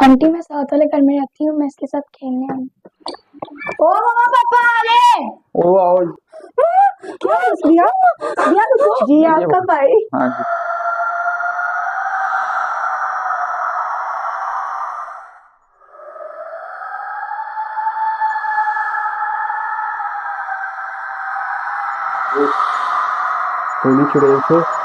Aunty मैं साथ वाले घर में रहती हूँ, मैं इसके साथ खेलने आई। ओ मम्मा पापा आ गए। ओ आओ। क्या दिया दिया रुको जी आपका भाई। हाँ जी। होली चुड़ैल से